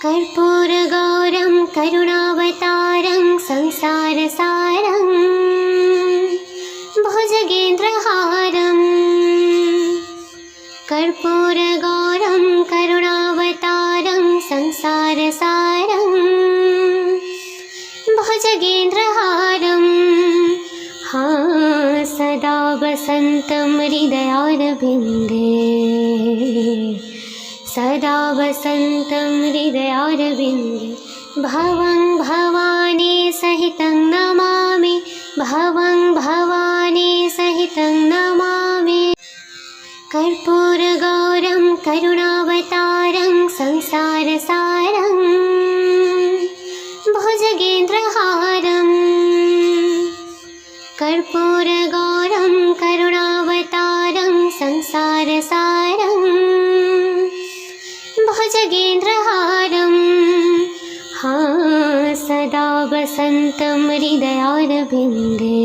कर्पूरगौरं करुणावतारं संसारसारं भुजगेन्द्रहारं कर्पूरगौरं करुणावतारं संसारसारं भुजगेन्द्रहारं सदा वसन्तं हृदयारविन्दे सदा वसन्तं हृदयारविन्दे भवं भवानी सहितं नमामि भवं भवानी सहितं नमामि कर्पूरगौरं करुणावतारं संसारसारं भुजगेन्द्रहारं कर्पूरगौरं करुणावतारं संसारसारं भुजगेन्द्रहारं सदा वसन्तं हृदयारविन्दे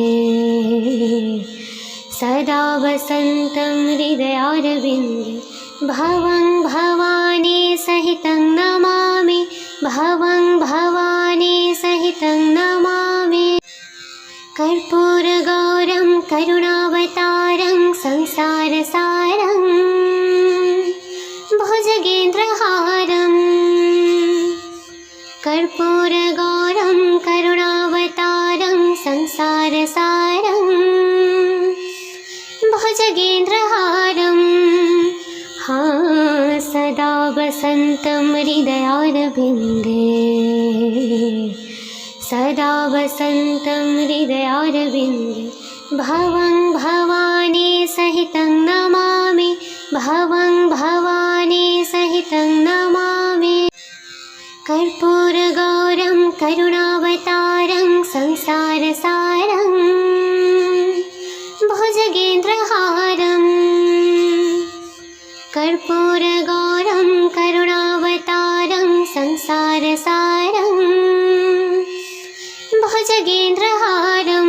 सदा वसन्तं हृदयारविन्दे भवं भवानी सहितं नमामि भवं भवानी सहितं नमामि कर्पूरगौरं करुणावतारं संसारसारं भुजगेन्द्रहारं कर्पूरगौरं करुणावतारं संसारसारं भुजगेन्द्रहारं सदा वसन्तं हृदयारविन्दे सदा वसन्तं हृदयारविन्दे भवं भवानी सहितं नमामि भवं भवानी सहितं नमामि कर्पूरगौरं करुणावतारं संसारसारं भुजगेन्द्रहारं कर्पूरगौरं करुणावतारं संसारसारं भुजगेन्द्रहारं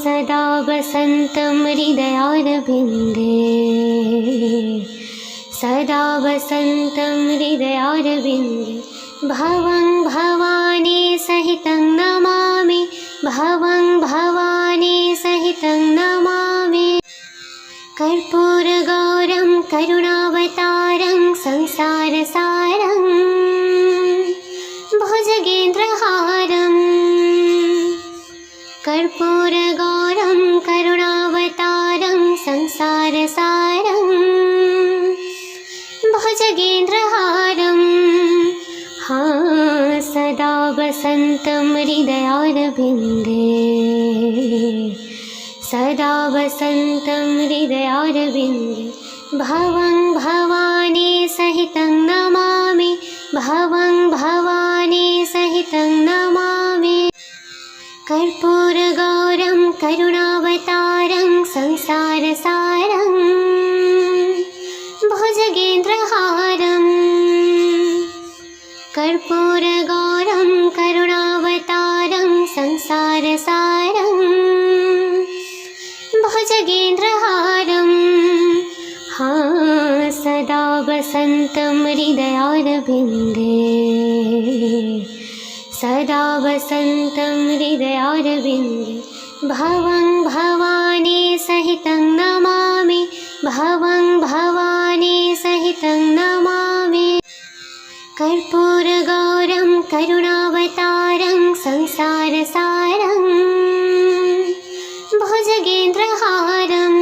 सदा वसन्तं हृदयारविन्दे सदा वसन्तं हृदयारविन्दे भवं भवानी सहितं नमामि भवं भवानी सहितं नमामि कर्पूरगौरं करुणावतारं संसारसारं भुजगेन्द्रहारं कर्पूरगौरं करुणावतारं संसारसारं भुजगेन्द्रहारं सदा वसन्तं हृदयारविन्दे सदा वसन्तं हृदयारविन्दे भवं भवानी सहितं नमामि भवं भवानी सहितं नमामि कर्पूरगौरं करुणावतारं संसारसारं भुजगेन्द्रहारं कर्पूरगौरं करुणावतारं संसारसारं भुजगेन्द्रहारं सदा वसन्तं हृदयारविन्दे सदा वसन्तं हृदयारविन्दे भवं भवानी सहितं नमामि भवं भवानी सहितं नमामि कर्पूरगौरं करुणावतारं संसारसारं भुजगेन्द्रहारं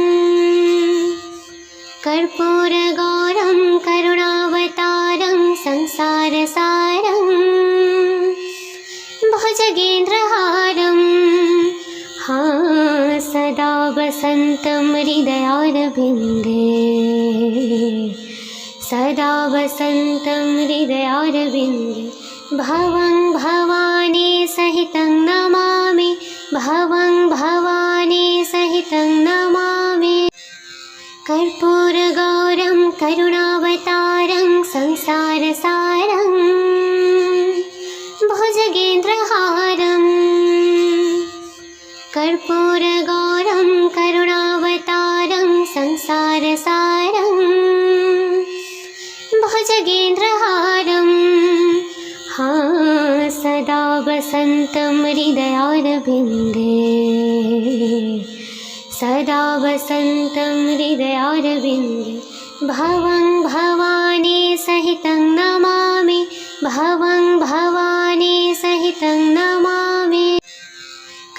कर्पूरगौरं करुणावतारं संसारसारं भुजगेन्द्रहारं सदा वसन्तं हृदयारविन्दे सदा वसन्तं हृदयारविन्दे भवं भवानी सहितं नमामि भवं भवानी सहितं नमामि कर्पूरगौरं करुणावतारं संसारसारं भुजगेन्द्रहारं कर्पूरगौरं करुणावतारं संसारसारं भुजगेन्द्रहारं सदा वसन्तं हृदयारविन्दे सदा वसन्तं हृदयारविन्दे भवं भवानी सहितं नमामि भवं भवानी सहितं नमामि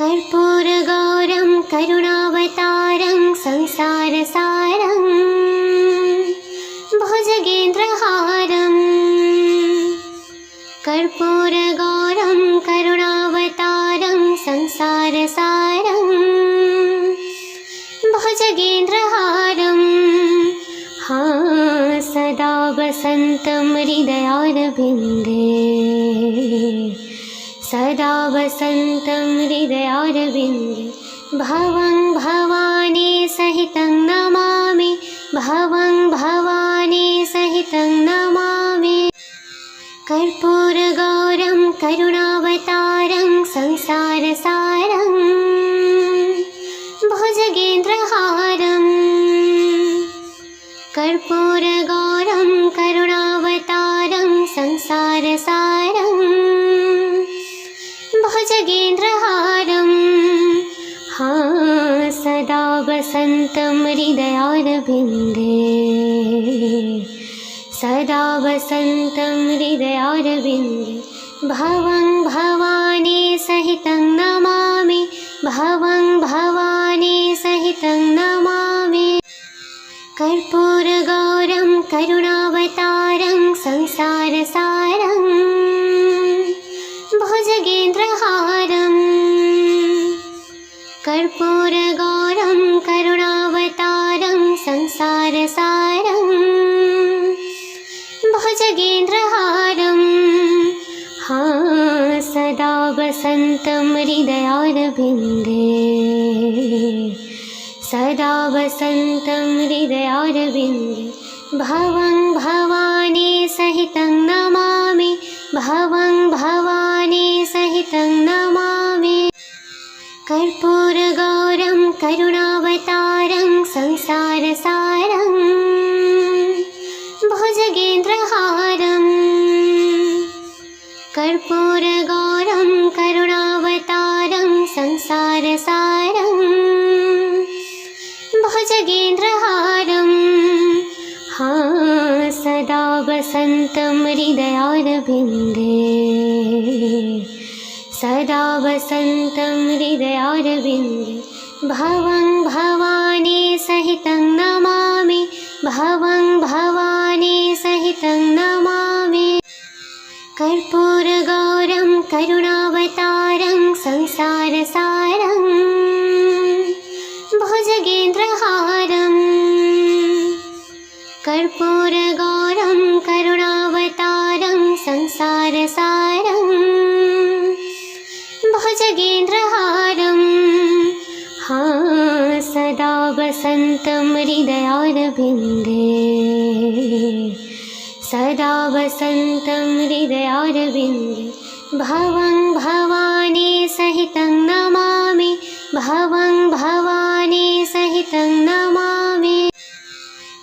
कर्पूरगौरं करुणावतारं संसारसारं भुजगेन्द्रहारं कर्पूरगौरं करुणावतारं संसारसारं भुजगेन्द्रहारं सदा वसन्तं हृदयारविन्दे सदा वसन्तं हृदयारविन्दे भवं भवानी सहितं नमामि भवं भवानी सहितं नमामि कर्पूरगौरं करुणावतारं संसारसारं भुजगेन्द्रहारं कर्पूरगौरं करुणावतारं संसारसारं भुजगेन्द्रहारं सदा वसन्तं हृदयारविन्दे सदा वसन्तं हृदयारविन्दे भवं भवानी सहितं नमामि भवं भवानी सहितं नमामि कर्पूरगौरं करुणावतारं संसारसारं भुजगेन्द्रहारं कर्पूरगौरं करुणावतारं संसारसारं भुजगेन्द्रहारं सदा वसन्तं हृदयारविन्दे सदा वसन्तं हृदयारविन्दे भवं भवानी सहितं नमामि भवं भवानी सहितं नमामि कर्पूरगौरं करुणावतारं संसारसारं भुजगेन्द्रहारं कर्पूरगौरं करुणावतारं संसारसारं भुजगेन्द्रहारं सदा वसन्तं हृदयारविन्दे सदा वसन्तं हृदयारविन्दे भवं भवानी सहितं नमामि भवं भवानी सहितं नमामि कर्पूरगौरं करुणावतारं संसारसारं भुजगेन्द्रहारं कर्पूरगौरं करुणावतारं संसारसारं भुजगेन्द्रहारं सदा वसन्तं हृदयारविन्दे सदा वसन्तं हृदयारविन्दे भवं भवानी सहितं नमामि भवं भवानी सहितं नमामि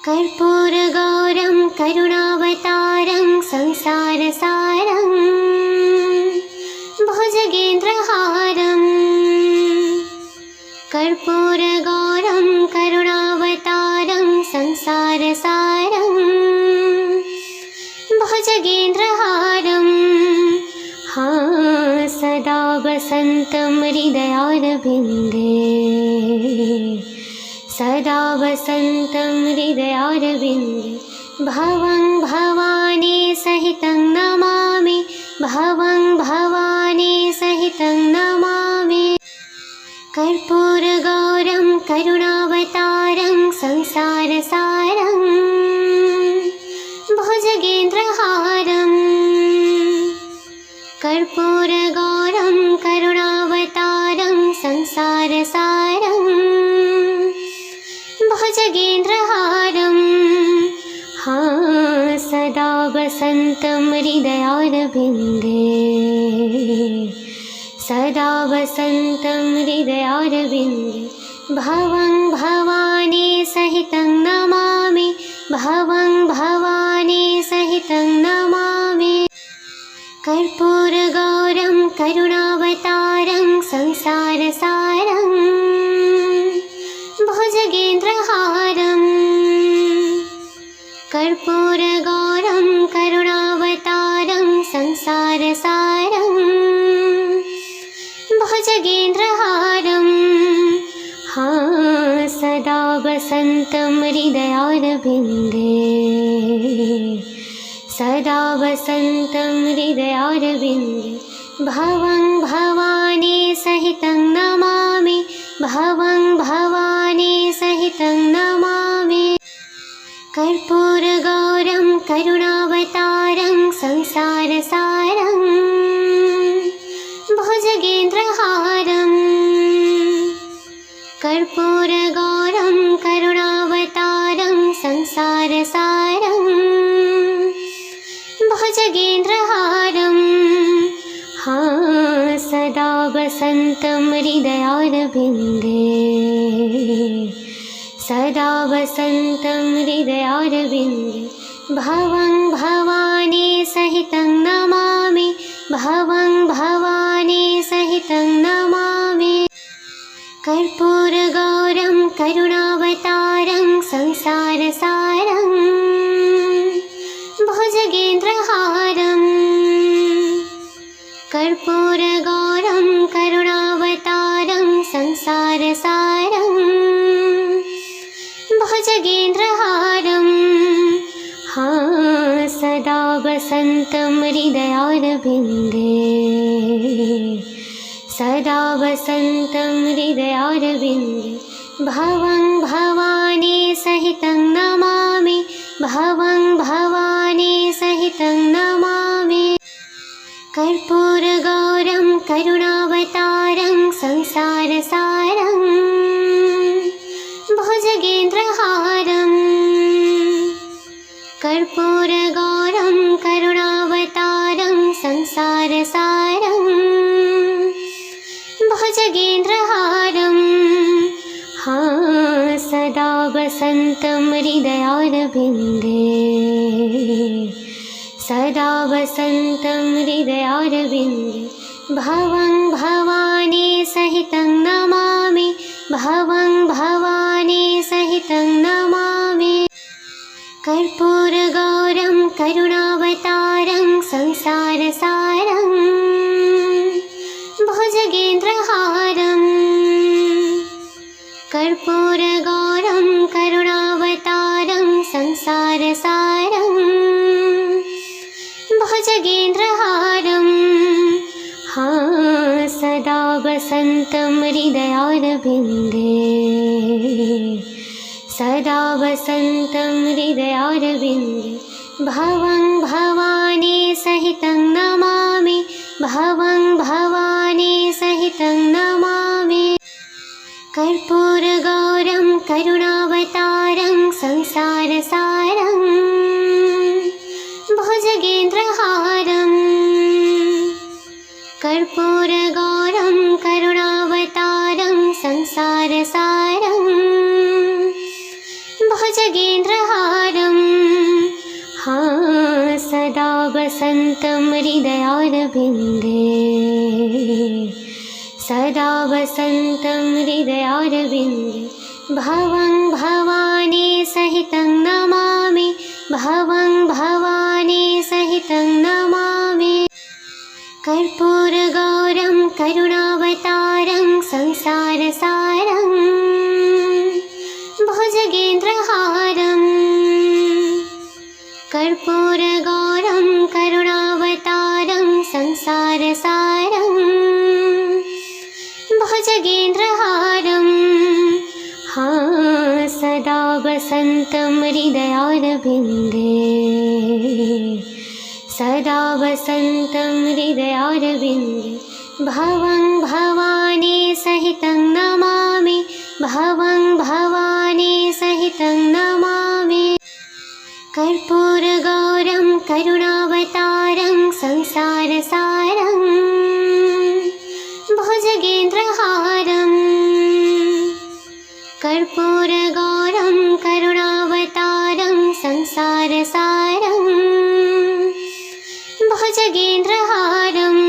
कर्पूरगौरं करुणावतारं संसारसारं भुजगेन्द्रहारं कर्पूरगौरं करुणावतारं संसारसारं भुजगेन्द्रहारं सदा वसन्तं हृदयारविन्दे सदा वसन्तं हृदयारविन्दे भवं भवानी सहितं नमामि भवं भवानी सहितं नमामि कर्पूरगौरं करुणावतारं संसारसारं भुजगेन्द्रहारं कर्पूरगौरं करुणावतारं संसारसारं भुजगेन्द्रहारं सदा वसन्तं हृदयारविन्दे सदा वसन्तं हृदयारविन्दे भवं भवानी सहितं नमामि भवं भवानी सहितं नमामि। कर्पूरगौरं करुणावतारं संसारसारं भुजगेन्द्रहारं। कर्पूरगौरं करुणावतारं संसारसारं भुजगेन्द्रहारं। सदा वसन्तं हृदयारविन्दे, सदा वसन्तं हृदयारविन्दे। भवं भवानी सहितं नमामि, भवं भवानी सहितं नमामि। कर्पूरगौरं करुणावतारं संसारसारं भुजगेन्द्रहारं। कर्पूरगौरं करुणावतारं संसारसारं भुजगेन्द्रहारं। सदा वसन्तं हृदयारविन्दे, सदा वसन्तं हृदयारविन्दे। भवं भवानी सहितं नमामि, भवं भवानी सहितं नमामि। कर्पूरगौरं करुणावतारं संसारसारं भुजगेन्द्रहारं। कर्पूरगौरं करुणावतारं संसारसारं भुजगेन्द्रहारं। सदा वसन्तं हृदयारविन्दे, सदा वसन्तं हृदयारविन्दे। भवं भवानी सहितं नमामि, भवं भवानी सहितं नमामि। कर्पूरगौरं करुणावतारं संसारसारं भुजगेन्द्रहारं। कर्पूरगौरं करुणावतारं संसारसारं भुजगेन्द्रहारं। सदा वसन्तं हृदयारविन्दे, सदा वसन्तं हृदयारविन्दे। भवं भवानी सहितं नमामि, भवं भवानी सहितं नमामि। कर्पूरगौरं करुणावतारं संसारसारं भुजगेन्द्रहारं। कर्पूरगौरं करुणावतारं संसारसारं भुजगेन्द्रहारं। सदा वसन्तं हृदयारविन्दे, सदा वसन्तं हृदयारविन्दे। भवं भवानी सहितं नमामि, भवं भवानी सहितं नमामि। कर्पूरगौरं करुणावतारं संसारसारं भुजगेन्द्रहारं। कर्पूरगौरं करुणावतारं संसारसारं भुजगेन्द्रहारं। सदा वसन्तं हृदयारविन्दे, सदा वसन्तं हृदयारविन्दे। भवं भवानी सहितं नमामि, भवं भवानी सहितं नमामि। कर्पूरगौरं करुणावतारं संसारसारं भुजगेन्द्रहारं। कर्पूरगौरं करुणावतारं संसारसारं भुजगेन्द्रहारं। सदा वसन्तं हृदयारविन्दे, सदा वसन्तं हृदयारविन्दे। भवं भवानी सहितं नमामि, भवं भवानी सहितं नमामि। कर्पूरगौरं करुणावतारं संसारसारं भुजगेन्द्रहारं। कर्पूरगौरं करुणावतारं संसारसारम् भुजगेन्द्रहारम्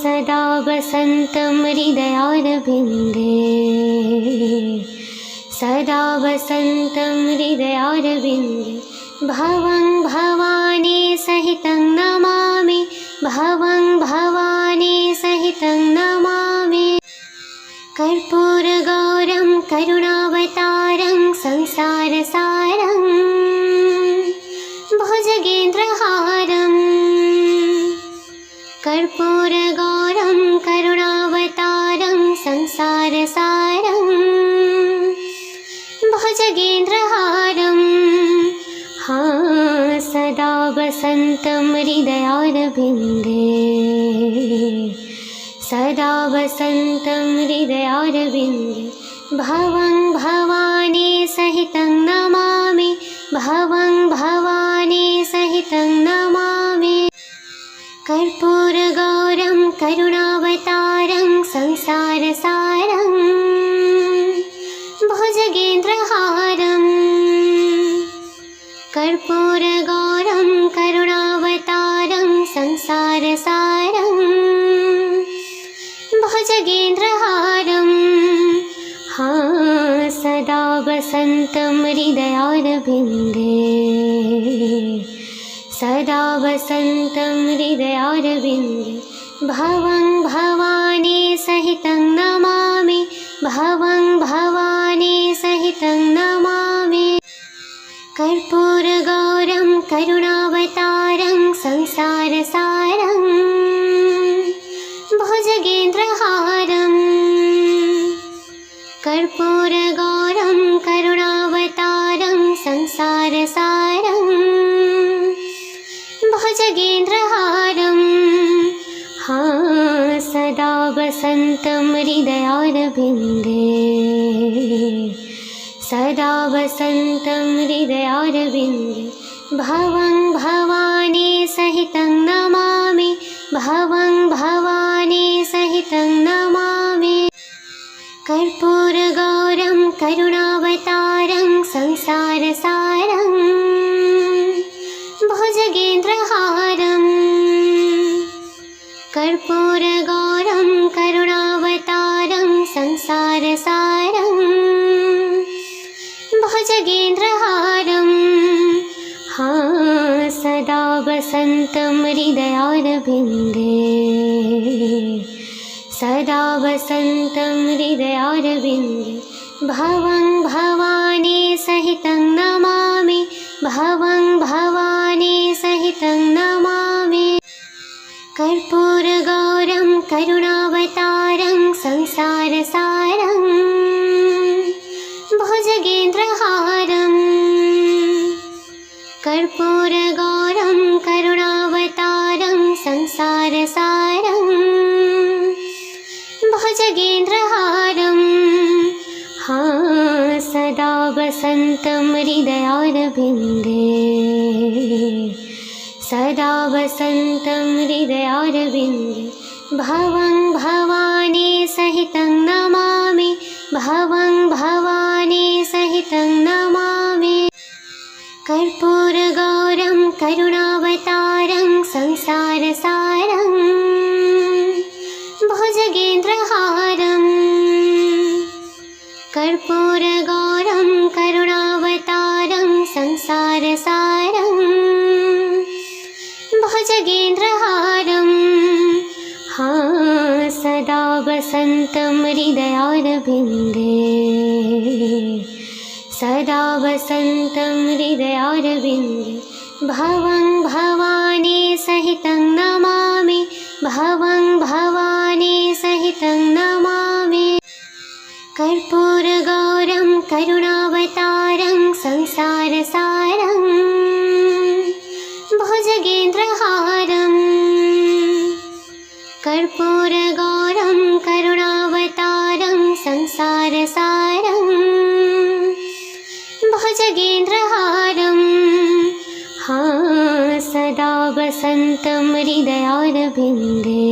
सदा वसन्तं हृदयारविन्दे सदा वसन्तं हृदयारविन्दे भवं भवानी सहितं नमामि भवं भवानी सहितं नमामि कर्पूरगौरं करुणावतारं संसारसारं भुजगेन्द्रहारम् कर्पूरगौरं करुणावतारं संसारसारं भुजगेन्द्रहारम् सदा वसन्तं हृदयारविन्दे सदा वसन्तं हृदयारविन्दे भवं भवानी सहितं नमामि भवं भवानी सहितं नमामि कर्पूरगौरं करुणावतारं संसारसारं भुजगेन्द्रहारम् कर्पूरगौरं करुणावतारं संसारसारं भुजगेन्द्रहारम् सदा वसन्तं हृदयारविन्दे सदा वसन्तं हृदयारविन्दे भवं भवानी सहितं नमामि भवं भवानी सहितं नमामि कर्पूरगौरं करुणावतारं संसारसारं भुजगेन्द्रहारम् कर्पूरगौरं करुणावतारं संसारसारं भुजगेन्द्रहारम् सदा वसन्तं हृदयारविन्दे सदा वसन्तं हृदयारविन्दे भवं भवानी सहितं नमामि भवं भवानी सहितं नमामि कर्पूरगौरं करुणावतारं संसारसारं भुजगेन्द्रहारम् कर्पूरगौरं करुणावतारं संसारसारं भुजगेन्द्रहारम् सदा वसन्तं हृदयारविन्दे सदा वसन्तं हृदयारविन्दे भवं भवानी सहितं नमामि भवं भवानी सहितं नमामि कर्पूरगौरं करुणावतारं संसारसारं भुजगेन्द्रहारम् कर्पूरगौरं करुणावतारं संसारसारं भुजगेन्द्रहारम् सदा वसन्तं हृदयारविन्दे सदा वसन्तं हृदयारविन्दे भवं भवानी सहितं नमामि भवं भवानी सहितं नमामि कर्पूरगौरं करुणावतारं संसारसारं भुजगेन्द्रहारम् कर्पूरगौरं करुणावतारं संसारसारं भुजगेन्द्रहारम् सदा वसन्तं हृदयारविन्दे सदा वसन्तं हृदयारविन्दे भवं भवानी सहितं नमामि भवं भवानी सहितं नमामि कर्पूरगौरं करुणावतारं संसारसारं भुजगेन्द्रहारम् कर्पूरगौरं करुणावतारं संसारसारं भुजगेन्द्रहारम् सदा वसन्तं हृदयारविन्दे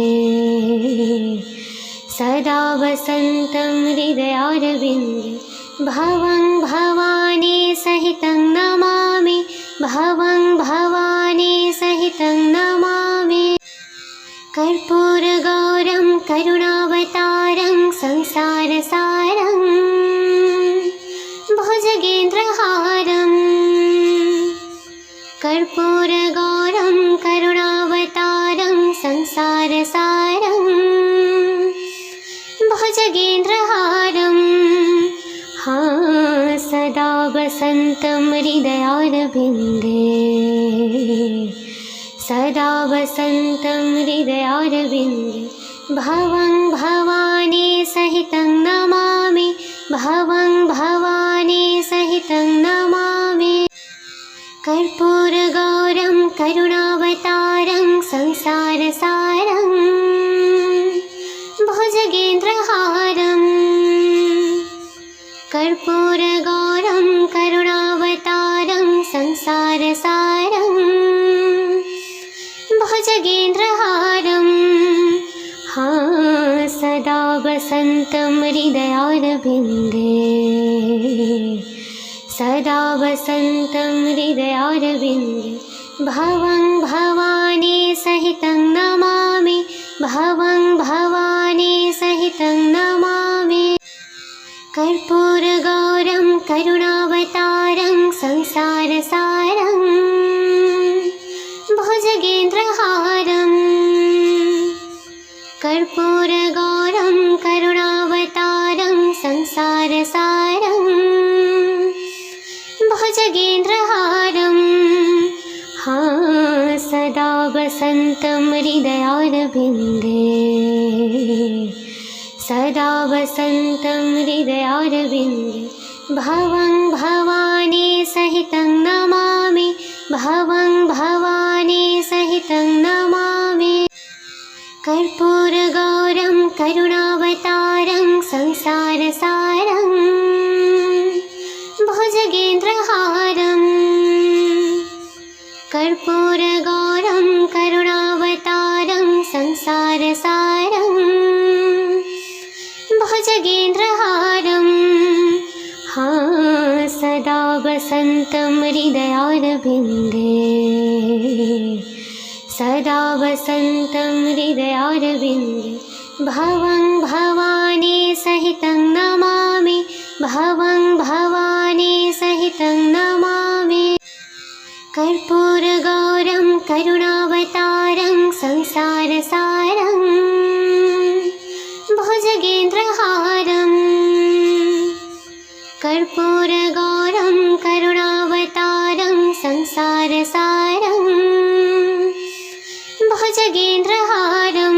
सदा वसन्तं हृदयारविन्दे भवं भवानी सहितं नमामि भवं भवानी सहितं नमामि कर्पूरगौरं करुणावतारं संसारसारं भुजगेन्द्रहारं कर्पूरगौरं करुणावतारं संसारसारं भुजगेन्द्रहारं सदा वसन्तं हृदयारविन्दे सदा वसन्तं हृदयारविन्दे भवं भवानी सहितं नमामि भवं भवानी सहितं नमामि कर्पूरगौरं करुणावतारं संसारसारं भुजगेन्द्रहारं कर्पूरगौरं करुणावतारं संसारसारं भुजगेन्द्रहारं सदा वसन्तं हृदयारविन्दे सदा वसन्तं हृदयारविन्दे भवं भवानी सहितं नमामि भवं भवानी सहितं नमामि कर्पूरगौरं करुणावतारं संसारसारं भुजगेन्द्रहारं कर्पूरगौरं करुणावतारं संसारसारं भुजगेन्द्रहारं सदा वसन्तं हृदयारविन्दे सदा वसन्तं हृदयारविन्दे भवं भवानी सहितं नमामि भवं भवानी सहितं नमामि कर्पूरगौरं करुणावतारं संसारसारं भुजगेन्द्रहारं कर्पूरगौरं करुणावतारं संसारसारं भुजगेन्द्रहारं सदा वसन्तं हृदयारविन्दे सदा वसन्तं हृदयारविन्दे भवं भवानी सहितं नमामि भवं भवानी सहितं नमामि कर्पूरगौरं करुणावतारं संसारसारं भुजगेन्द्रहारं कर्पूरगौरं करुणावतारं संसारसारं भुजगेन्द्रहारं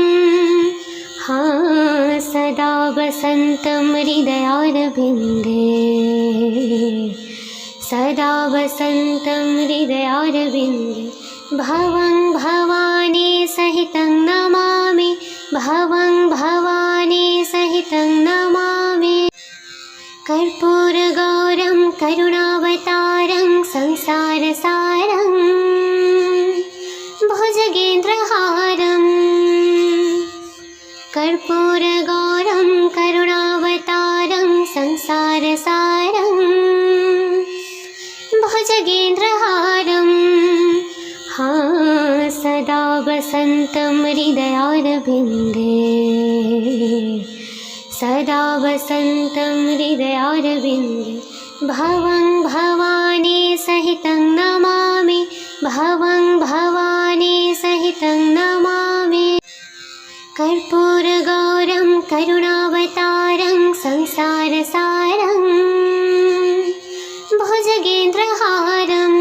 सदा वसन्तं हृदयारविन्दे सदा वसन्तं हृदयारविन्दे भवं भवानी सहितं नमामि भवं भवानी सहितं नमामि कर्पूरगौरं करुणावतारं संसारसारं भुजगेन्द्रहारं कर्पूरगौरं करुणावतारं संसारसारं भुजगेन्द्रहारं सदा वसन्तं हृदयारविन्दे सदा वसन्तं हृदयारविन्दे भवं भवानी सहितं नमामि भवं भवानी सहितं नमामि कर्पूरगौरं करुणावतारं संसारसारं भुजगेन्द्रहारं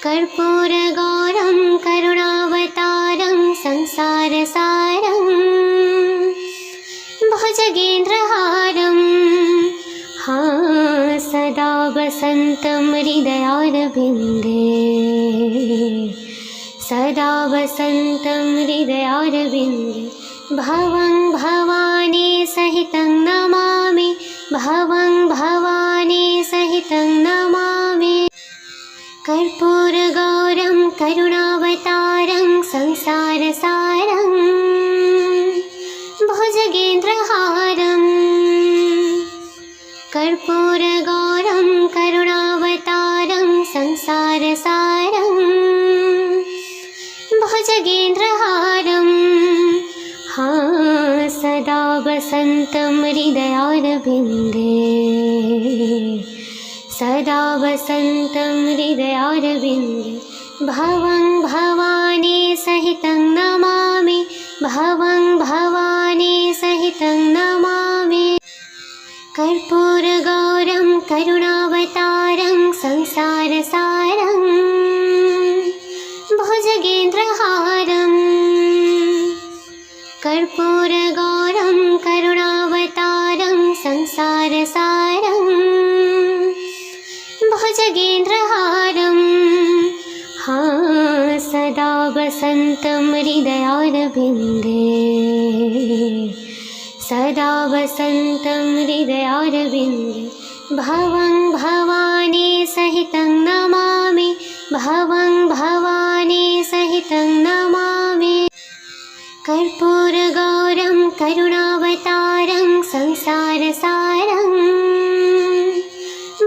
कर्पूरगौरं करुणावतारं संसारसारं भुजगेन्द्रहारं सदा वसन्तं हृदयारविन्दे सदा वसन्तं हृदयारविन्दे भवं भवानी सहितं नमामि भवं भवानी सहितं नमामि कर्पूरगौरं करुणावतारं संसारसारं भुजगेन्द्रहारं कर्पूरगौरं करुणावतारं संसारसारं भुजगेन्द्रहारं सदा वसन्तं हृदयारविन्दे सदा वसन्तं हृदयारविन्दे भवं भवानी सहितं नमामि भवं भवानी सहितं नमामि कर्पूरगौरं करुणावतारं संसारसारं भुजगेन्द्रहारं कर्पूरगौरं करुणावतारं संसारसारं भुजगेन्द्रहारं सदा वसन्तं हृदयारविन्दे सदा वसन्तं हृदयारविन्दे भवं भवानी सहितं नमामि भवं भवानी सहितं नमामि कर्पूरगौरं करुणावतारं संसारसारं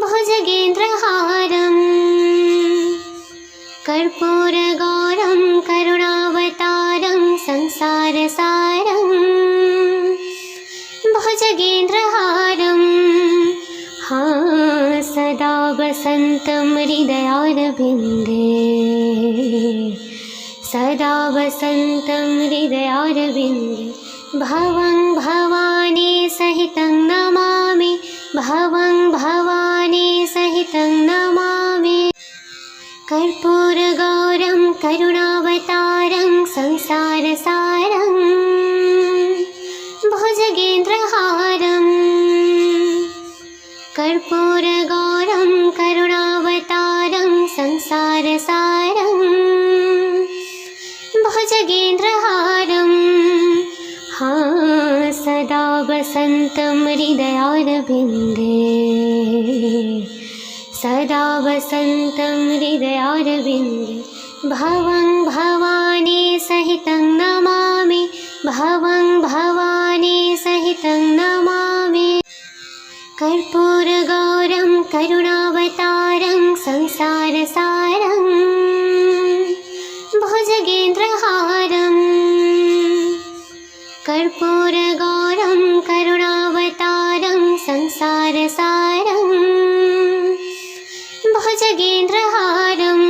भुजगेन्द्रहारं कर्पूरगौरं करुणावतारं संसारसारं भुजगेन्द्रहारं सदा वसन्तं हृदयारविन्दे सदा वसन्तं हृदयारविन्दे भवं भवानी सहितं नमामि भवं भवानी सहितं नमामि कर्पूरगौरं करुणावतारं संसारसारं भुजगेन्द्रहारं कर्पूरगौरं करुणावतारं संसारसारं भुजगेन्द्रहारं सदा वसन्तं हृदयारविन्दे सदा वसन्तं हृदयारविन्दे भवं भवानी सहितं नमामि भवं भवानी सहितं नमामि कर्पूरगौरं करुणावतारं संसारसारं भुजगेन्द्रहारं कर्पूरगौरं करुणावतारं संसारसारं भुजगेन्द्रहारं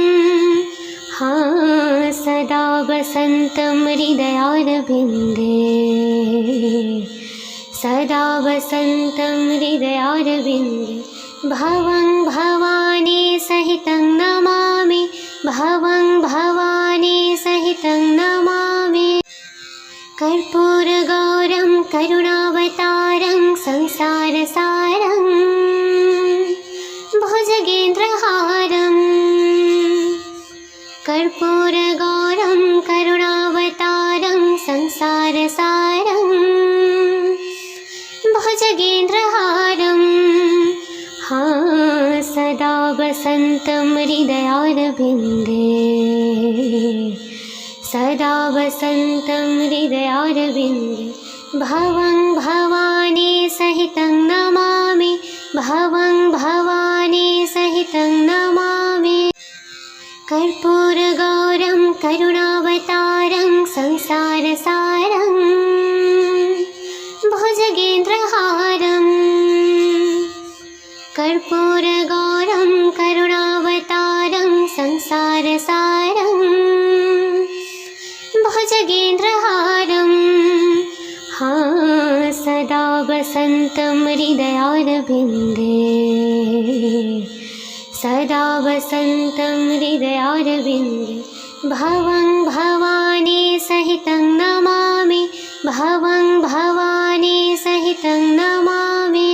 सदा वसन्तं हृदयारविन्दे सदा वसन्तं हृदयारविन्दे भवं भवानी सहितं नमामि भवं भवानी सहितं नमामि कर्पूरगौरं करुणावतारं संसारसारं भुजगेन्द्रहारं कर्पूरगौरं करुणावतारं संसारसारं भुजगेन्द्रहारं सदा वसन्तं हृदयारविन्दे सदा वसन्तं हृदयारविन्दे भवं भवानी सहितं नमामि भवं भवानी सहितं नमामि कर्पूरगौरं करुणावतारं संसारसारं भुजगेन्द्रहारं कर्पूरगौरं करुणावतारं संसारसारं भुजगेन्द्रहारं सदा वसन्तं हृदयारविन्दे सदा वसन्तं हृदयारविन्दे भवं भवानी सहितं नमामि भवं भवानी सहितं नमामि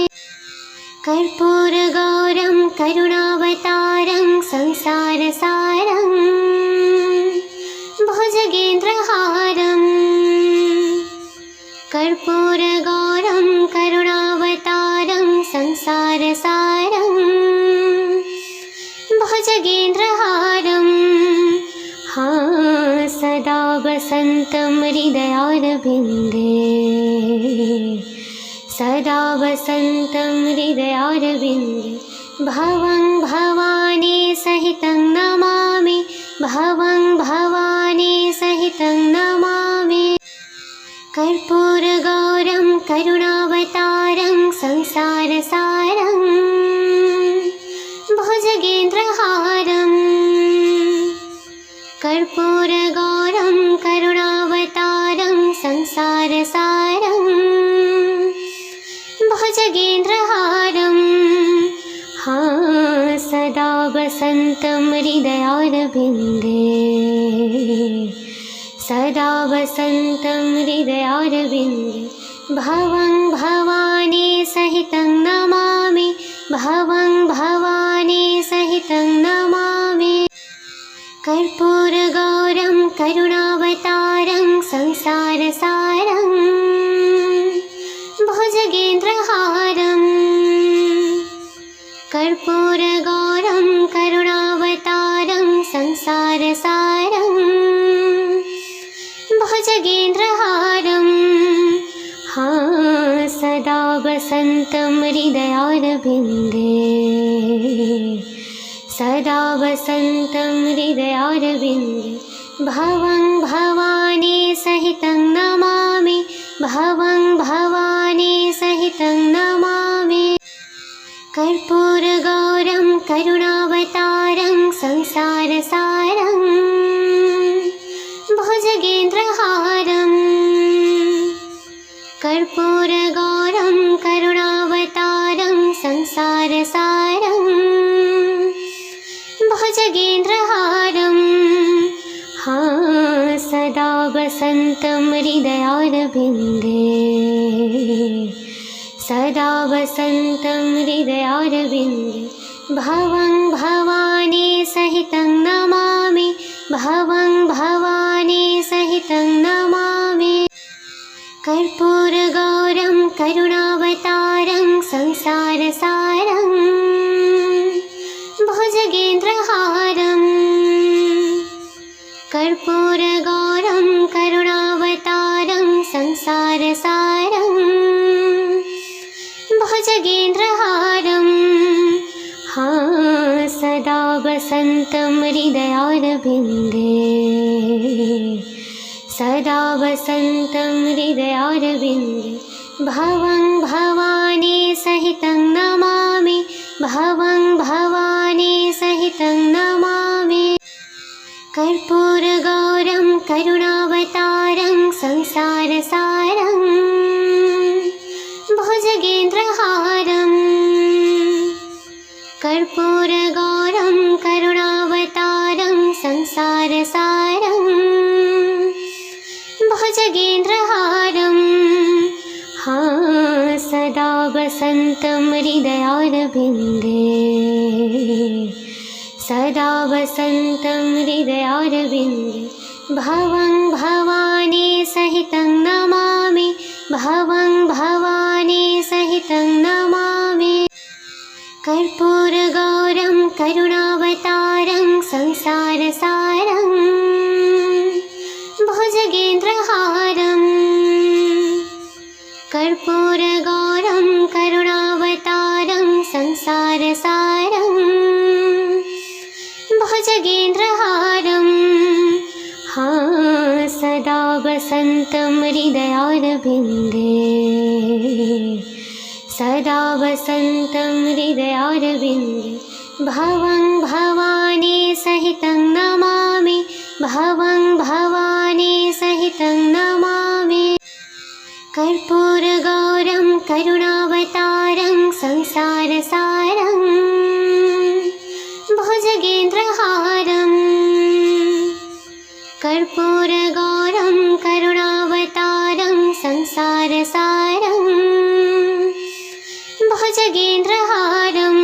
कर्पूरगौरं करुणावतारं संसारसारं भुजगेन्द्रहारं कर्पूरगौरं करुणावतारं संसारसारं भुजगेन्द्रहारं सदा वसन्तं हृदयारविन्दे सदा वसन्तं हृदयारविन्दे भवं भवानी सहितं नमामि भवं भवानी सहितं नमामि कर्पूरगौरं करुणावतारं संसारसारं भुजगेन्द्रहारं कर्पूरगौरं करुणावतारं संसारसारं भुजगेन्द्रहारं सदा वसन्तं हृदयारविन्दे सदा वसन्तं हृदयारविन्दे भवं भवानी सहितं नमामि भवं भवानी सहितं नमामि कर्पूरगौरं करुणावतारं संसारसारं भुजगेन्द्रहारं कर्पूरगौरं करुणावतारं संसारसारं भुजगेन्द्रहारं सदा वसन्तं हृदयारविन्दे सदा वसन्तं हृदयारविन्दे भवं भवानी सहितं नमामि भवं भवानी सहितं नमामि कर्पूरगौरं करुणावतारं संसारसारं भुजगेन्द्रहारं कर्पूरगौरं करुणावतारं संसारसारं भुजगेन्द्रहारं सदा वसन्तं हृदयारविन्दे सदा वसन्तं हृदयारविन्दे भवं भवानी सहितं नमामि भवं भवानी सहितं नमामि कर्पूरगौरं करुणावतारं संसारसारं भुजगेन्द्रहारं कर्पूरगौरं करुणावतारं संसारसारं भुजगेन्द्रहारं सदा वसन्तं हृदयारविन्दे सदा वसन्तं हृदयारविन्दे भवं भवानी सहितं नमामि भवं भवानी सहितं नमामि कर्पूरगौरं करुणावतारं संसारसारं भुजगेन्द्रहारं कर्पूरगौरं करुणावतारं संसारसारं भुजगेन्द्रहारं सदा वसन्तं हृदयारविन्दे सदा वसन्तं हृदयारविन्दे भवं भवानी सहितं नमामि भवं भवानी सहितं नमामि कर्पूरगौरं करुणावतारं संसारसारं भुजगेन्द्रहारं कर्पूरगौरं करुणावतारं संसारसारं भुजगेन्द्रहारं सदा वसन्तं हृदयारविन्दे सदा वसन्तं हृदयारविन्दे भवं भवानी सहितं नमामि भवं भवानी सहितं नमामि कर्पूरगौरं करुणावतारं संसारसारं भुजगेन्द्रहारं कर्पूरगौरं करुणावतारं संसारसारं भुजगेन्द्रहारं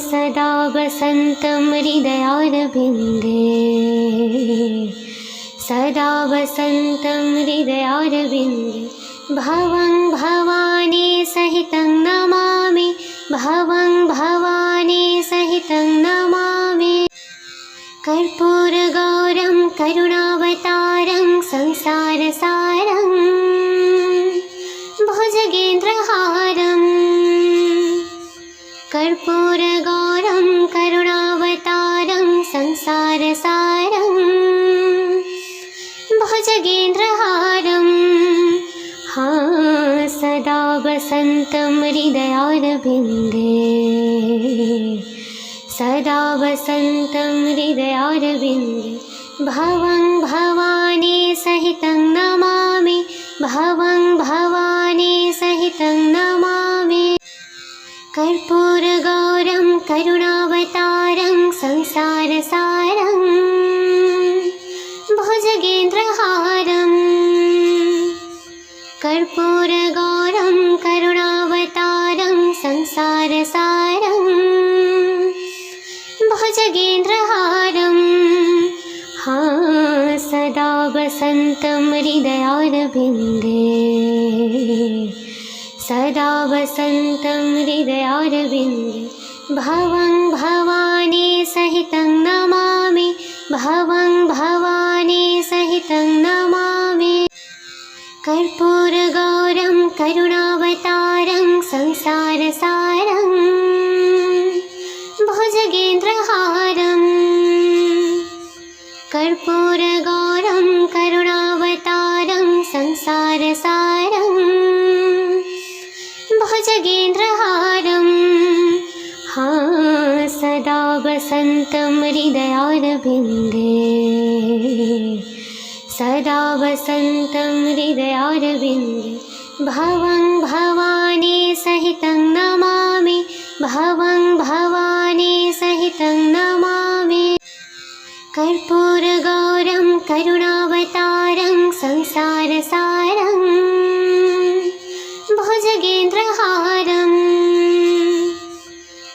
सदा वसन्तं हृदयारविन्दे सदा वसन्तं हृदयारविन्दे भवं भवानी सहितं नमामि भवं भवानी सहितं नमामि कर्पूरगौरं करुणावतारं संसारसारं भुजगेन्द्रहारं संसारसारं भुजगेन्द्रहारं सदा वसन्तं हृदयारविन्दे सदा वसन्तं हृदयारविन्दे भवं भवानी सहितं नमामि भवं भवानी सहितं नमामि कर्पूरगौरं करुणावतारं संसारसारं भुजगेन्द्रहारं कर्पूरगौरं करुणावतारं संसारसारं भुजगेन्द्रहारं सदा वसन्तं हृदयारविन्दे सदा वसन्तं हृदयारविन्दे भवं भवानी सहितं नमामि भवं भवानी सहितं नमामि कर्पूरगौरं करुणावतारं संसारसारं भुजगेन्द्रहारं कर्पूरगौरं करुणावतारं संसारसारं भुजगेन्द्रहारं सदा वसन्तं हृदयारविन्दे सदा वसन्तं हृदयारविन्दे भवं भवानी सहितं नमामि भवं भवानी सहितं नमामि कर्पूरगौरं करुणावतारं संसारसारं भुजगेन्द्रहारं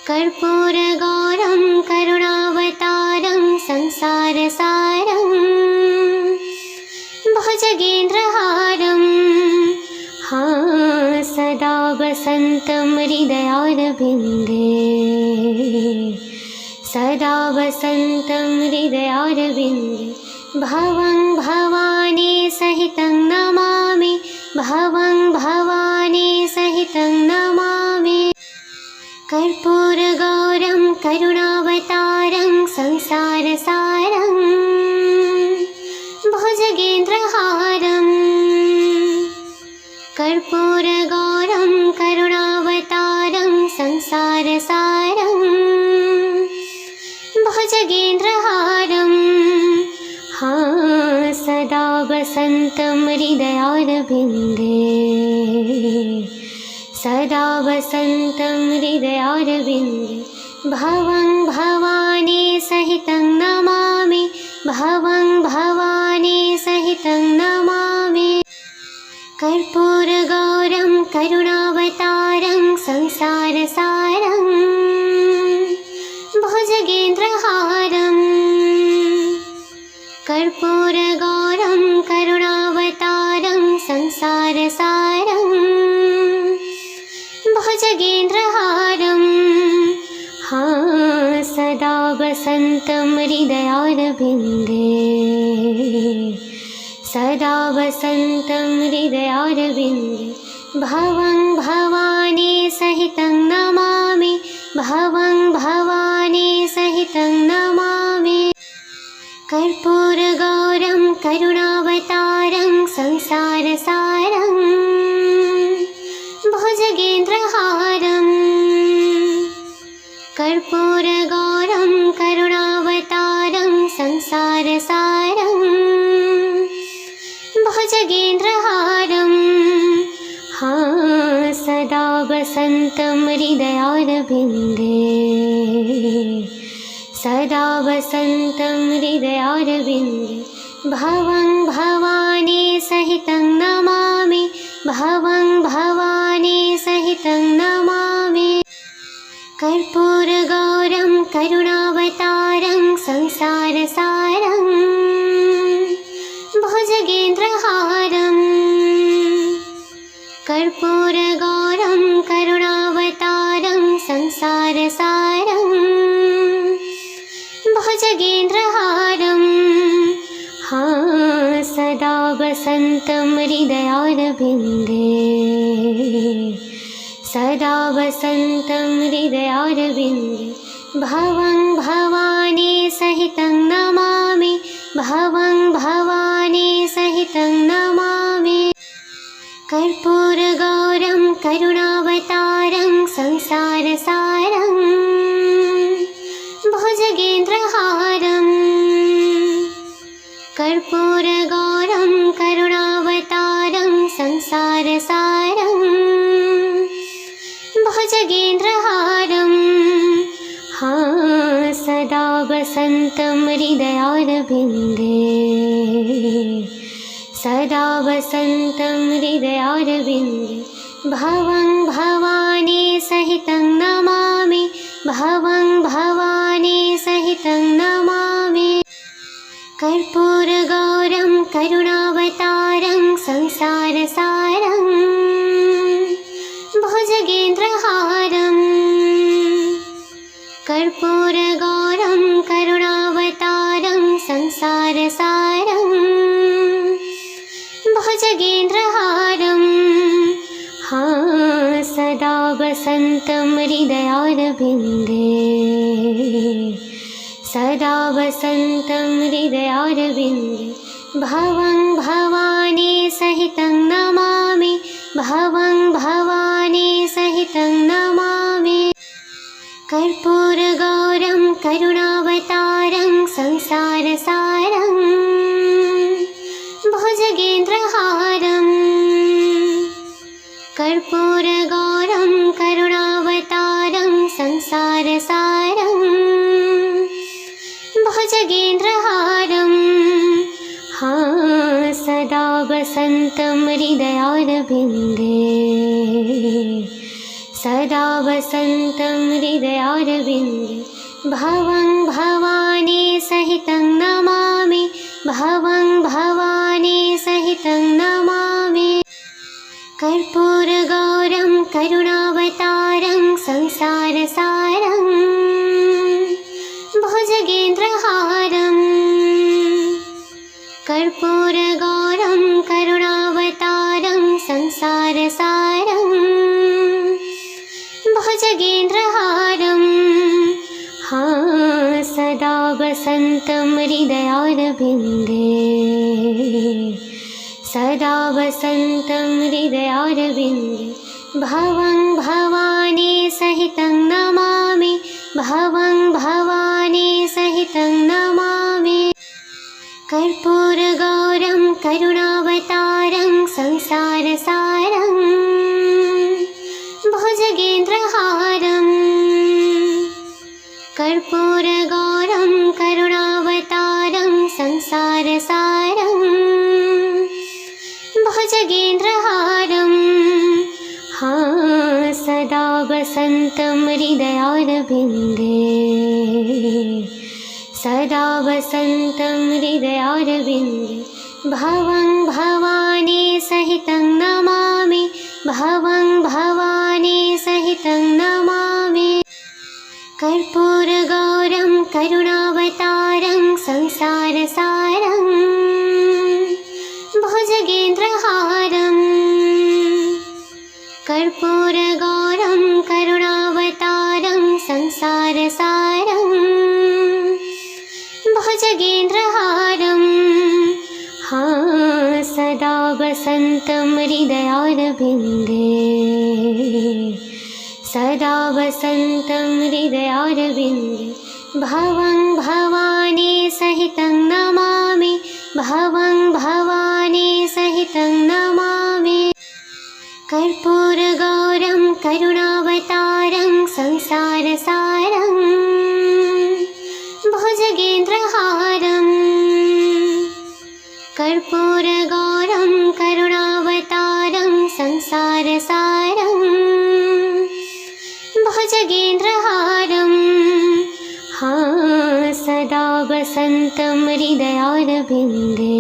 कर्पूरगौरं करुणावतारं संसारसारं भुजगेन्द्रहारं सदा वसन्तं हृदयारविन्दे सदा वसन्तं हृदयारविन्दे भवं भवानी सहितं नमामि भवं भवानी सहितं नमामि कर्पूरगौरं करुणावतारं संसारसारं भुजगेन्द्रहारं कर्पूरगौरं करुणावतारं संसारसारं भुजगेन्द्रहारं सदा वसन्तं हृदयारविन्दे सदा वसन्तं हृदयारविन्दे भवं भवानी सहितं नमामि भवं भवानी सहितं नमामि कर्पूरगौरं करुणावतारं संसारसारं भुजगेन्द्रहारं कर्पूरगौरं करुणावतारं संसारसारं भुजगेन्द्रहारं सदा वसन्तं हृदयारविन्दे सदा वसन्तं हृदयारविन्दे भवं भवानी सहितं नमामि भवं भवानी सहितं नमामि कर्पूरगौरं करुणावतारं संसारसारं भुजगेन्द्रहारं कर्पूरगौरं करुणावतारं संसारसारं भुजगेन्द्रहारं सदा वसन्तं हृदयारविन्दे सदा वसन्तं हृदयारविन्दे भवं भवानी सहितं नमामि भवं भवानी सहितं नमामि कर्पूरगौरं करुणावतारं संसारसारं भुजगेन्द्रहारं कर्पूरगौरं करुणावतारं संसारसारं भुजगेन्द्रहारं सदा वसन्तं हृदयारविन्दे सदा वसन्तं हृदयारविन्दे भवं भवानी सहितं सहितं नमामि कर्पूरगौरं करुणावतारं संसारसारं भुजगेन्द्रहारं कर्पूरगौरं करुणावतारं संसारसारं भुजगेन्द्रहारं सदा वसन्तं हृदयारविन्दे सदा वसन्तं हृदयारविन्दे भवं भवानी सहितं नमामि भवं भवानी सहितं नमामि कर्पूरगौरं करुणावतारं संसारसारं भुजगेन्द्रहारं कर्पूरगौरं करुणावतारं संसारसारं भुजगेन्द्रहारं सदा वसन्तं हृदयारविन्दे सदा वसन्तं हृदयारविन्दे भवं भवानी सहितं नमामि भवं भवानी सहितं नमामि कर्पूरगौरं करुणावतारं संसारसारं भुजगेन्द्रहारं कर्पूरगौरं करुणावतारं संसारसारं भुजगेन्द्रहारं सदा वसन्तं हृदयारविन्दे सदा वसन्तं हृदयारविन्दे भवं भवानी सहितं नमामि भवं भवानी सहितं नमामि कर्पूरगौरं करुणावतारं संसारसारं भुजगेन्द्रहारं कर्पूरगौरं करुणावतारं संसारसारं भुजगेन्द्रहारं सदा वसन्तं हृदयारविन्दे सदा वसन्तं हृदयारविन्दे भवं भवानी सहितं नमामि भवं भवानी सहितं नमामि कर्पूरगौरं करुणावतारं संसारसारं भुजगेन्द्रहारं कर्पूरगौरं करुणावतारं संसारसारं भुजगेन्द्रहारं सदा वसन्तं हृदयारविन्दे सदा वसन्तं हृदयारविन्दे भवं भवानी सहितं नमामि भवं भवानी सहितं नमामि कर्पूरगौरं करुणावतारं संसारसारं भुजगेन्द्रहारं कर्पूरगौरं करुणावतारं संसारसारं भुजगेन्द्रहारं सदा वसन्तं हृदयारविन्दे सदा वसन्तं हृदयारविन्दे भवं भवानी सहितं नमामि भवं भवानी सहितं नमामि कर्पूरगौरं करुणावतारं संसारसारं भुजगेन्द्रहारं कर्पूरगौरं करुणावतारं संसारसारं भुजगेन्द्रहारं सदा वसन्तं हृदयारविन्दे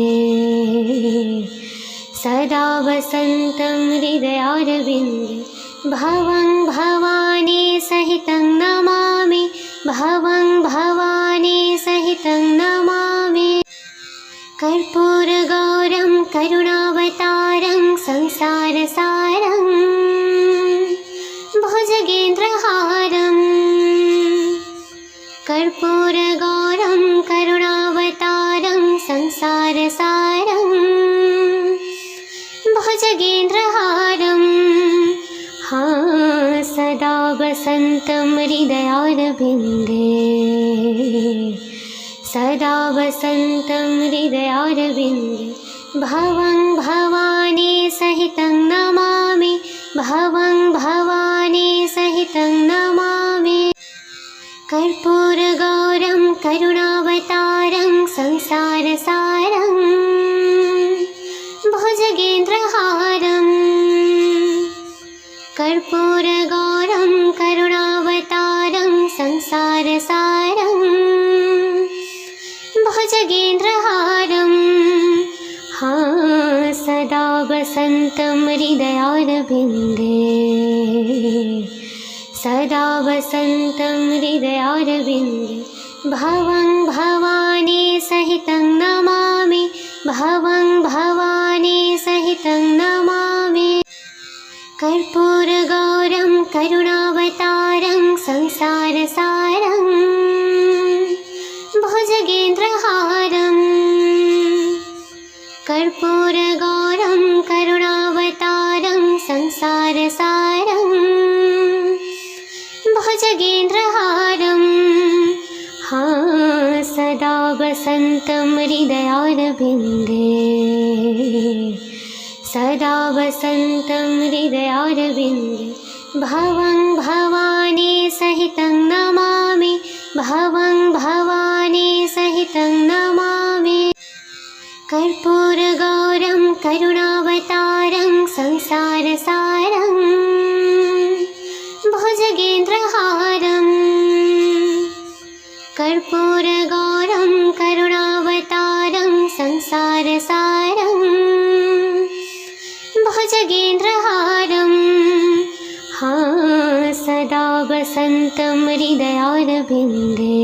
सदा वसन्तं हृदयारविन्दे भवं भवानी सहितं नमामि भवं भवानी सहितं नमामि कर्पूरगौरं करुणावतारं संसारसारं भुजगेन्द्रहारं कर्पूरगौरं करुणावतारं संसारसारं सदा वसन्तं हृदयारविन्दे भवं भवानी सहितं नमामि भवं भवानी सहितं नमामि कर्पूरगौरं करुणावतारं संसारसारं भुजगेन्द्रहारं कर्पूरगौरं करुणावतारं संसारसारं भुजगेन्द्रहारं सदा वसन्तं हृदयारविन्दे सदा वसन्तं हृदयारविन्दे भवं भवानी सहितं नमामि भवं भवानी सहितं नमामि कर्पूरगौरं करुणावतारं संसारसारं भुजगेन्द्रहारं कर्पूरगौरं करुणावतारं संसारसारं भुजगेन्द्रहारं सदा वसन्तं हृदयारविन्दे सदा वसन्तं हृदयारविन्दे भवं भवानी सहितं नमामि भवं भवानी सहितं नमामि कर्पूरगौरं करुणावतारं संसारसारं भुजगेन्द्रहारं कर्पूरगौरं करुणावतारं संसारसारं भुजगेन्द्रहारं सदा वसन्तं हृदयारविन्दे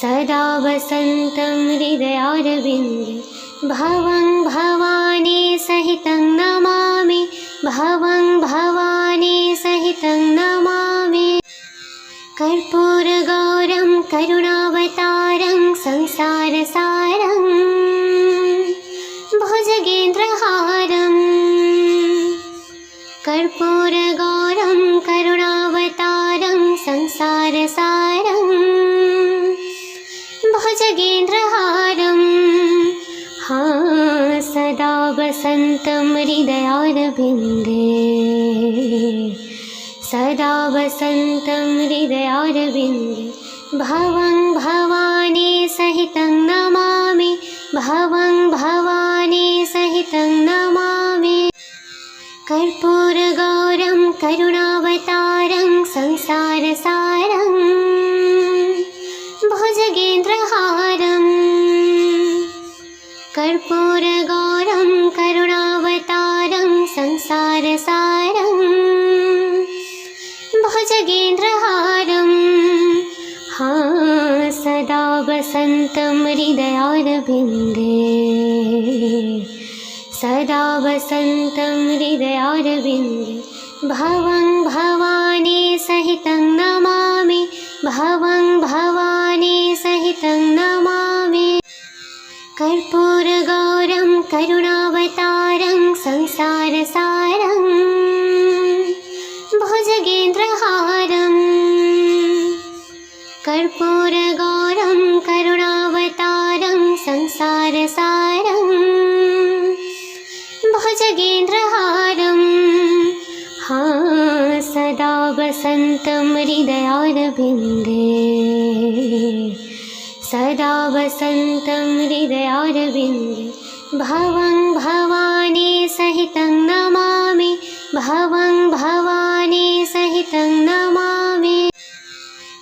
सदा वसन्तं हृदयारविन्दे भवं भवानी सहितं नमामि भवं भवानी सहितं नमामि कर्पूरगौरं करुणावतारं संसारसारं भुजगेन्द्रहारं कर्पूरगौरं करुणावतारं संसारसारं भुजगेन्द्रहारं सदा वसन्तं हृदयारविन्दे सदा वसन्तं हृदयारविन्दे भवं भवानी सहितं नमामि भवं भवानी सहितं नमामि कर्पूरगौरं करुणावतारं संसारसारं भुजगेन्द्रहारं कर्पूरगौरं करुणावतारं संसारसारं भुजगेन्द्रहारं सदा वसन्तं हृदयारविन्दे सदा वसन्तं हृदयारविन्दे भवं भवानी सहितं नमामि भवं भवानी सहितं नमामि कर्पूरगौरं करुणावतारं संसारसारं भुजगेन्द्रहारं कर्पूरगौरं करुणावतारं संसारसारं भुजगेन्द्रहारं सदा वसन्तं हृदयारविन्दे सदा वसन्तं हृदयारविन्दे भवं भवानी सहितं नमामि भवं भवानी सहितं नमामि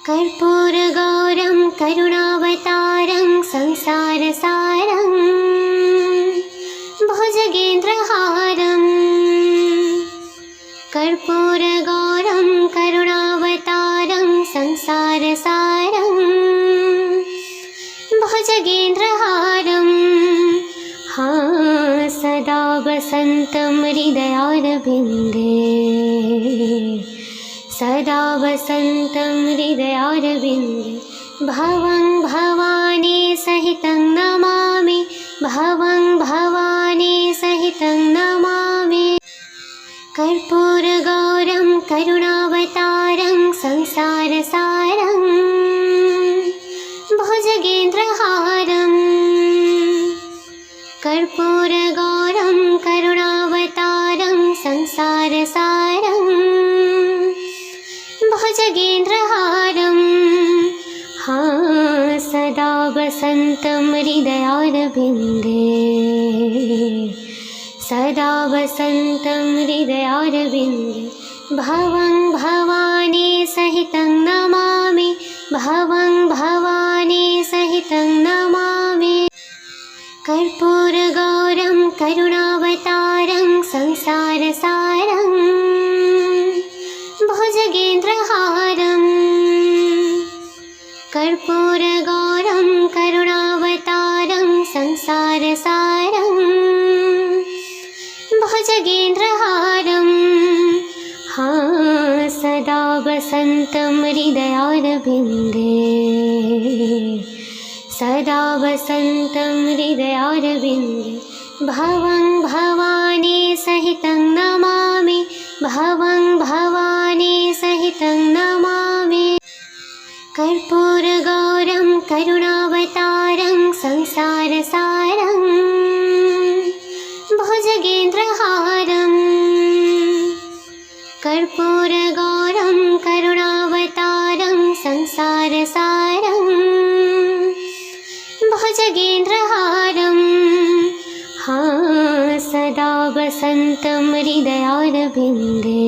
कर्पूरगौरं करुणावतारं संसारसारं भुजगेन्द्रहारं कर्पूरगौरं करुणावतारं संसारसारं भुजगेन्द्रहारं सदा वसन्तं हृदयारविन्दे सदा वसन्तं हृदयारविन्दे भवं भवानी सहितं नमामि भवं भवानी सहितं नमामि कर्पूरगौरं करुणावतारं संसारसारं भुजगेन्द्रहारं कर्पूरगौरं करुणावतारं संसारसारं भुजगेन्द्रहारं सदा वसन्तं हृदयारविन्दे सदा वसन्तं हृदयारविन्दे भवं भवानी सहितं नमामि भवं भवानी सहितं नमामि कर्पूरगौरं करुणावतारं संसारसारं भुजगेन्द्रहारं कर्पूरगौरं करुणावतारं संसारसारं भुजगेन्द्रहारं सदा वसन्तं हृदयारविन्दे सदा वसन्तं हृदयारविन्दे भवं भवानी सहितं नमामि भवं भवानी सहितं नमामि कर्पूरगौरं करुणावतारं संसारसारं भुजगेन्द्रहारं कर्पूरगौरं करुणावतारं संसारसारं भुजगेन्द्रहारं सदा वसन्तं हृदयारविन्दे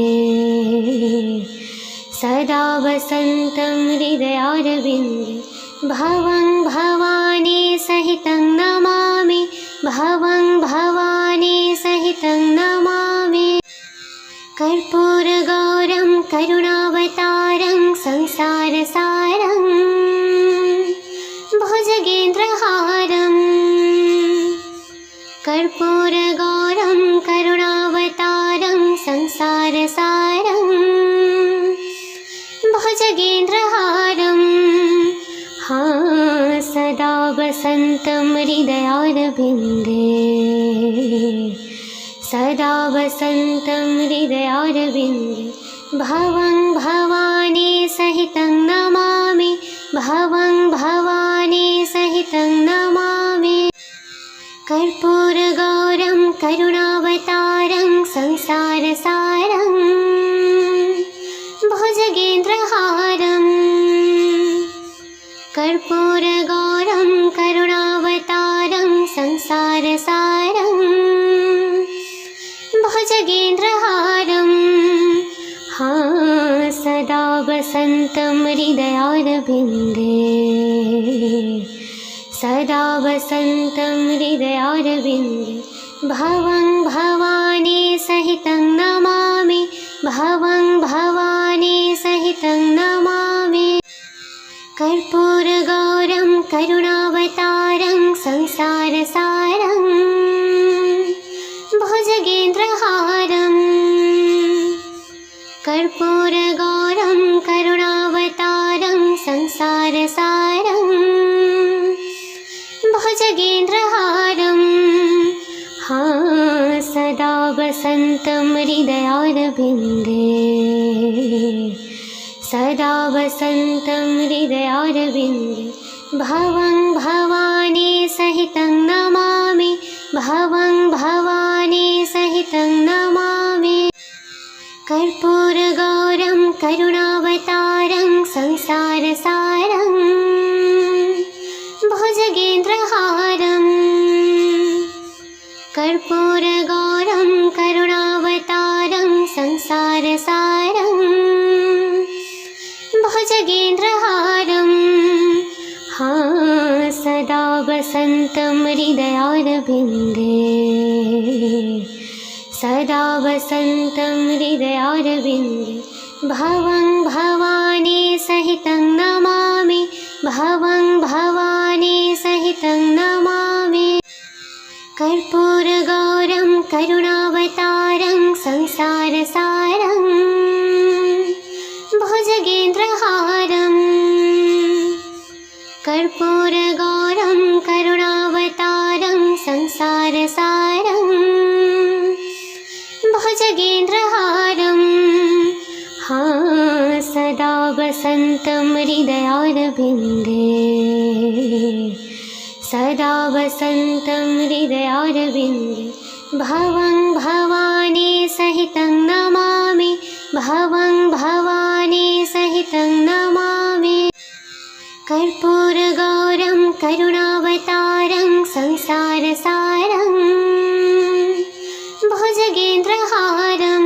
सदा वसन्तं हृदयारविन्दे भवं भवानी सहितं नमामि भवं भवानी सहितं नमामि कर्पूरगौरं करुणावतारं संसारसारं भुजगेन्द्रहारं कर्पूरगौरं करुणावतारं संसारसारं भुजगेन्द्रहारं सदा वसन्तं हृदयारविन्दे सदा वसन्तं हृदयारविन्दे भवं भवानी सहितं नमामि भवं भवानी सहितं नमामि कर्पूरगौरं करुणावतारं संसारसारं भुजगेन्द्रहारं कर्पूरगौरं करुणावतारं संसारसारं भुजगेन्द्रहारं सदा वसन्तं हृदयारविन्दे सदा वसन्तं हृदयारविन्दे भवं भवानी सहितं नमामि भवं भवानी सहितं नमामि कर्पूरगौरं करुणावतारं संसारसारं भुजगेन्द्रहारं कर्पूरगौरं करुणावतारं संसारसारं भुजगेन्द्रहारं सदा वसन्तं हृदयारविन्दे सदा वसन्तं हृदयारविन्दे भवं भवानी सहितं नमामि भवं भवानी सहितं नमामि कर्पूरगौरं करुणावतारं संसारसारं भुजगेन्द्रहारं कर्पूरगौरं करुणावतारं संसारसारं भुजगेन्द्रहारं सदा वसन्तं हृदयारविन्दे सदा वसन्तं हृदयारविन्दे भवं भवानी सहितं नमामि भवं भवानी सहितं नमामि कर्पूरगौरं करुणावतारं संसारसारं भुजगेन्द्रहारं कर्पूरगौरं करुणावतारं संसारसारं भुजगेन्द्रहारं सदा वसन्तं हृदयारविन्दे सदा वसन्तं हृदयारविन्दे भवं भवानी सहितं नमामि भवं भवानी सहितं नमामि कर्पूरगौरं करुणावतारं संसारसारं भुजगेन्द्रहारं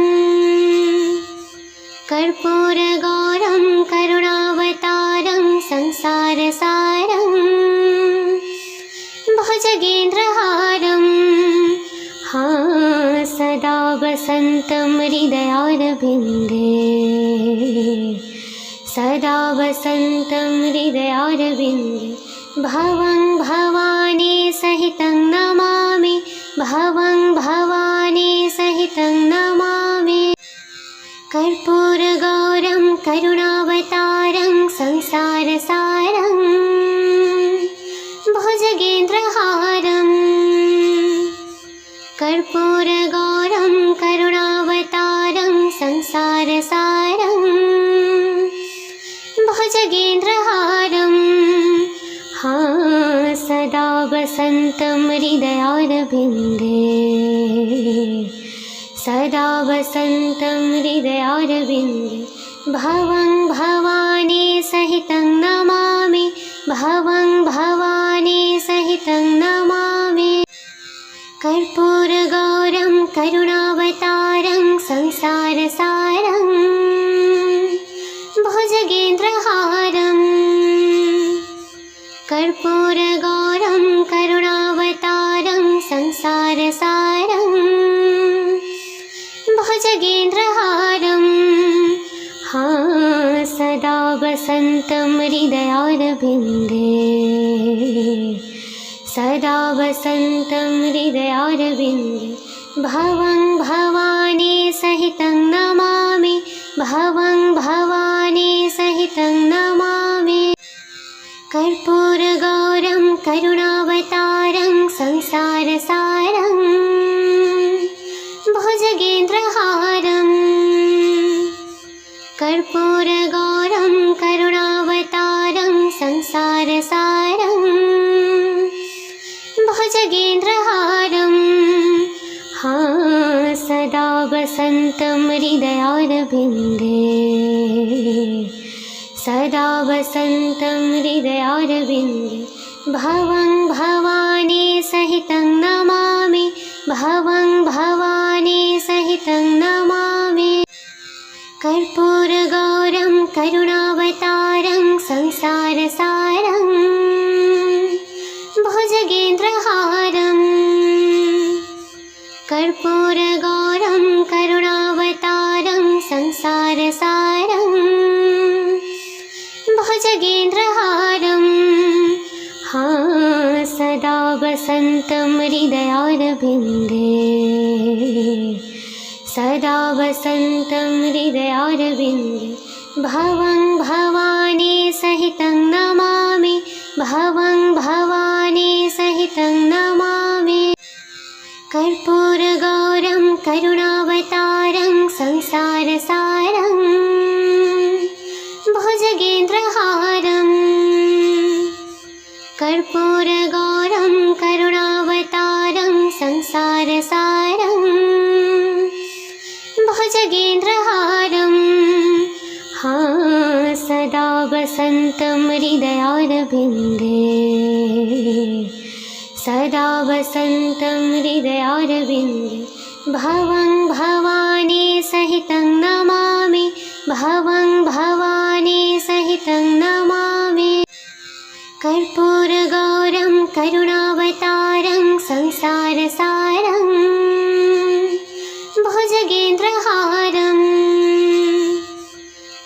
कर्पूरगौरं करुणावतारं संसारसारं भुजगेन्द्रहारं सदा वसन्तं हृदयारविन्दे सदा वसन्तं हृदयारविन्दे भवं भवानी सहितं नमामि भवं भवानी सहितं नमामि कर्पूरगौरं करुणावतारं संसारसारं भुजगेन्द्रहारं कर्पूरगौरं करुणावतारं संसारसारं भुजगेन्द्रहारं सदा वसन्तं हृदयारविन्दे सदा वसन्तं हृदयारविन्दे भवं भवानी सहितं नमामि भवं भवानी सहितं नमामि कर्पूरगौरं करुणावतारं संसारसारं भुजगेन्द्रहारं कर्पूरगौरं करुणावतारं संसारसारं भुजगेन्द्रहारं सदा वसन्तं हृदयारविन्दे सदा वसन्तं हृदयारविन्दे भवं भवानी सहितं नमामि भवं भवानी सहितं नमामि कर्पूरगौरं करुणावतारं संसारसारं भुजगेन्द्रहारं कर्पूरगौरं करुणावतारं संसारसारं भुजगेन्द्रहारं सदा वसन्तं हृदयारविन्दे सदा वसन्तं हृदयारविन्दे भवं भवानी सहितं नमामि भवं भवानी सहितं नमामि कर्पूरगौरं करुणावतारं संसारसारं भुजगेन्द्रहारं कर्पूरगौरं करुणावतारं संसारसारं भुजगेन्द्रहारं सदा वसन्तं हृदयारविन्दे सदा वसन्तं हृदयारविन्दे भवं भवानी सहितं नमामि भवं भवानी सहितं नमामि कर्पूरगौरं करुणावतारं संसारसारं भुजगेन्द्रहारं कर्पूरगौरं करुणावतारं संसारसारं भुजगेन्द्रहारं सदा वसन्तं हृदयारविन्दे सदा वसन्तं हृदयारविन्दे भवं भवानी सहितं नमामि भवं भवानी सहितं नमामि कर्पूरगौरं करुणावतारं संसारसारं भुजगेन्द्रहारं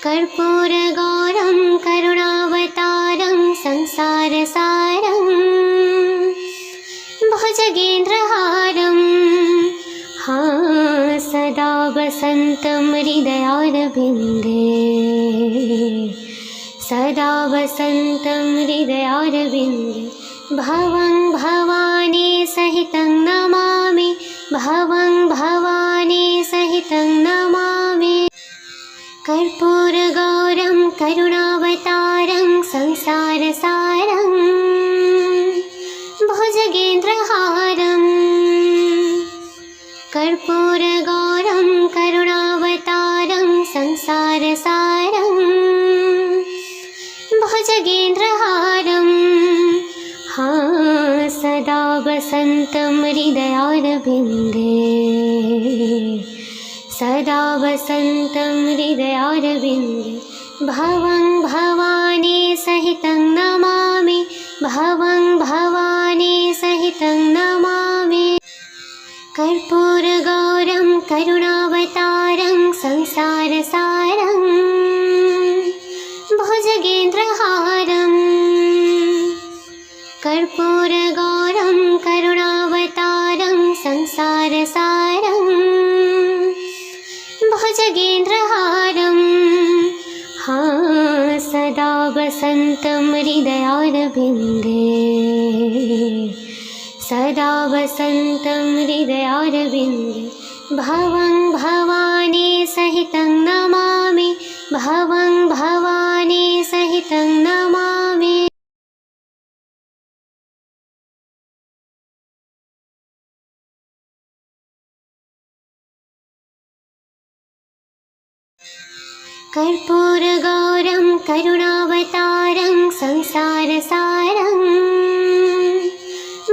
कर्पूरगौरं करुणावतारं संसारसारं भुजगेन्द्रहारं सदा वसन्तं हृदयारविन्दे सदा वसन्तं हृदयारविन्दे भवं भवानी सहितं नमामि भवं भवानी सहितं नमामि कर्पूरगौरं करुणावतारं संसारसारं भुजगेन्द्रहारं कर्पूरगौरं करुणावतारं संसारसारं भुजगेन्द्रहारं सदा वसन्तं हृदयारविन्दे सदा वसन्तं हृदयारविन्दे भवं भवानी सहितं नमामि भवं भवानी सहितं नमामि कर्पूरगौरं करुणावतारं संसारसारं भुजगेन्द्रहारं कर्पूरगौरं करुणावतारं संसारसारं भुजगेन्द्रहारं सदा वसन्तं हृदयारविन्दे सदा वसन्तं हृदयारविन्दे भवं भवानी सहितं नमामि भवं भवानी सहितं नमामि कर्पूरगौरं करुणावतारं संसारसारं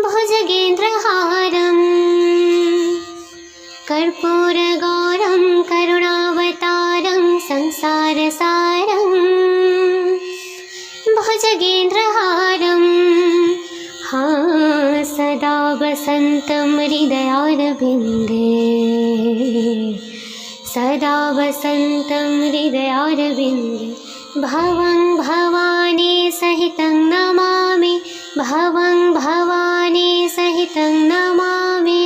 भुजगेन्द्रहारं कर्पूरगौरं करुणावतारं संसारसारं भुजगेन्द्रहारं सदा वसन्तं हृदयारविन्दे सदा वसन्तं हृदयारविन्दे भवं भवानी सहितं नमामि भवं भवानी सहितं नमामि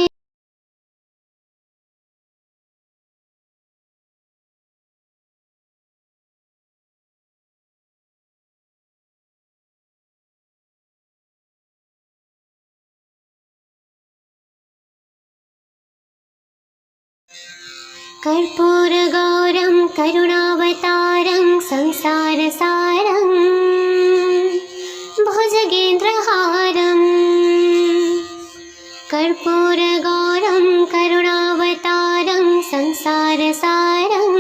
कर्पूरगौरं करुणावतारं संसारसारं भुजगेन्द्रहारं कर्पूरगौरं करुणावतारं संसारसारं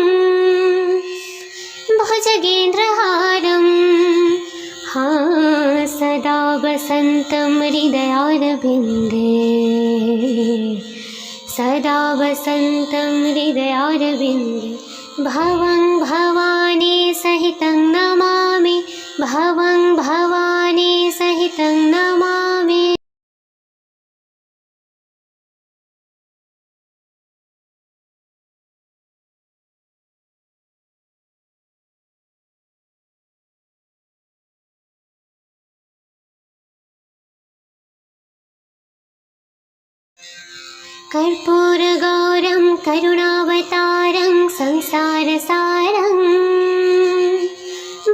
भुजगेन्द्रहारं सदा वसन्तं हृदयारविन्दे सदा वसन्तं हृदयारविन्दे भवं भवानी सहितं नमामि भवं भवानी सहितं नमामि कर्पूरगौरं करुणावतारं संसारसारं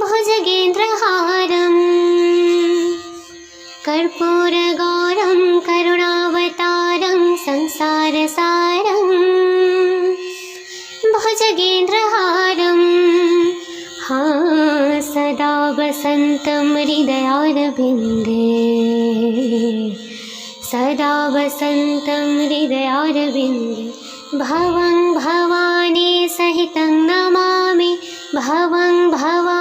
भुजगेन्द्रहारं कर्पूरगौरं करुणावतारं संसारसारं भुजगेन्द्रहारं सदा वसन्तं हृदयारविन्दे सदा वसन्तं हृदयारविन्दे भवं भवानी सहितं नमामि भवं भवानी